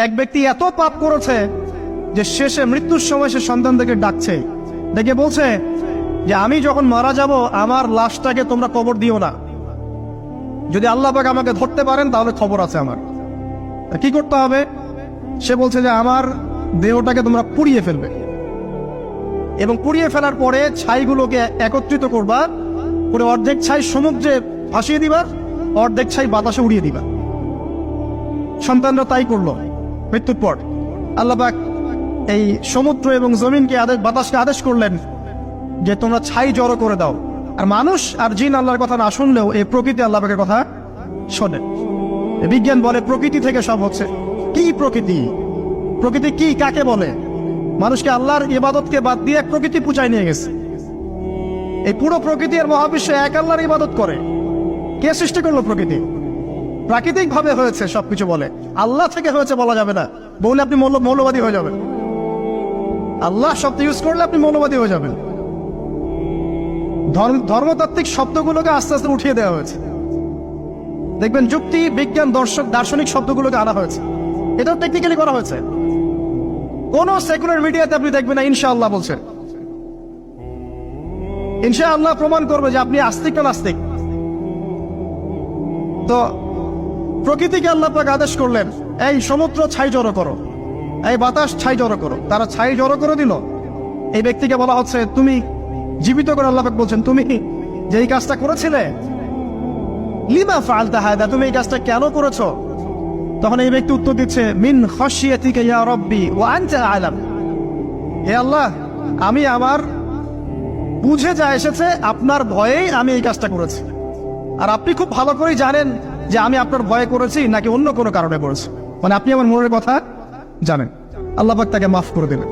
এক ব্যক্তি এত পাপ করেছে যে শেষে মৃত্যুর সময় সে সন্তানদেরকে ডাকছে, ডেকে বলছে যে আমি যখন মারা যাব আমার লাশটাকে তোমরা কবর দিও না, যদি আল্লাহ পাক আমাকে ধরতে পারেন তাহলে খবর আছে আমার। কি করতে হবে? সে বলছে যে আমার দেহটাকে তোমরা পুড়িয়ে ফেলবে এবং পুড়িয়ে ফেলার পরে ছাইগুলোকে একত্রিত করবা, করে অর্ধেক ছাই সমুদ্রে ভাসিয়ে দিবা, অর্ধেক ছাই বাতাসে উড়িয়ে দিবা। সন্তানরা তাই করলো। মৃত্যুর পর আল্লাহ পাক এই সমুদ্র এবং জমিনকে বাতাসকে আদেশ করলেন যে তোমরা ছাই জড়ো করে দাও। আর মানুষ আর জিন আল্লাহর কথা না শুনলেও এই প্রকৃতি আল্লাহ পাকের কথা শোনে। বিজ্ঞান বলে প্রকৃতি থেকে সব হচ্ছে। কি প্রকৃতি? প্রকৃতি কি, কাকে বলে? মানুষকে আল্লাহর ইবাদতকে বাদ দিয়ে প্রকৃতি পূজায় নিয়ে গেছে। এই পুরো প্রকৃতি আর মহাবিশ্ব এক আল্লাহর ইবাদত করে। কে সৃষ্টি করলো প্রকৃতি? প্রাকৃতিক ভাবে হয়েছে সবকিছু বলে, আল্লাহ থেকে হয়েছে বলা যাবে না। বললে আপনি মৌলবাদী হয়ে যাবেন। আল্লাহ শব্দ ইউজ করলে আপনি মৌলবাদী হয়ে যাবেন। ধর্মতাত্ত্বিক শব্দগুলোকে আস্তে আস্তে উঠিয়ে দেওয়া হয়েছে। দেখবেন যুক্তি, বিজ্ঞান, দার্শনিক শব্দগুলোকে আনা হয়েছে। এটাও টেকনিক্যালি করা হয়েছে। কোন সেকুলার মিডিয়াতে আপনি দেখবেন না ইনশাআল্লাহ বলছে। ইনশাআল্লাহ প্রমাণ করবে যে আপনি আস্তিক না নাস্তিক। তো প্রকৃতিকে আল্লাহ পাক আদেশ করলেন, এই সমুদ্র ছাই জড়ো করো, এই বাতাস ছাই জড়ো করো। তারা ছাই জড়ো করে দিল। এই ব্যক্তিকে বলা হচ্ছে তুমি জীবিত করে, আল্লাহ পাক বলছেন তুমি যে এই কাজটা করেছিলে, লিমা ফাআলতা হাদা, তুমি এই কাজটা কেন করেছো? তখন এই ব্যক্তি উত্তর দিচ্ছে, মিন খাশিয়াতিকা ইয়া রাব্বি ওয়া আনতা আ'লাম। হে আল্লাহ, আমি আমার বুঝে যা এসেছে আপনার ভয়েই আমি এই কাজটা করেছি, আর আপনি খুব ভালো করেই জানেন যে আমি আপনার ভয়ে করেছি নাকি অন্য কোনো কারণে করেছি। মানে আপনি আমার মনের কথা জানেন। আল্লাহ পাক তাকে মাফ করে দিলেন।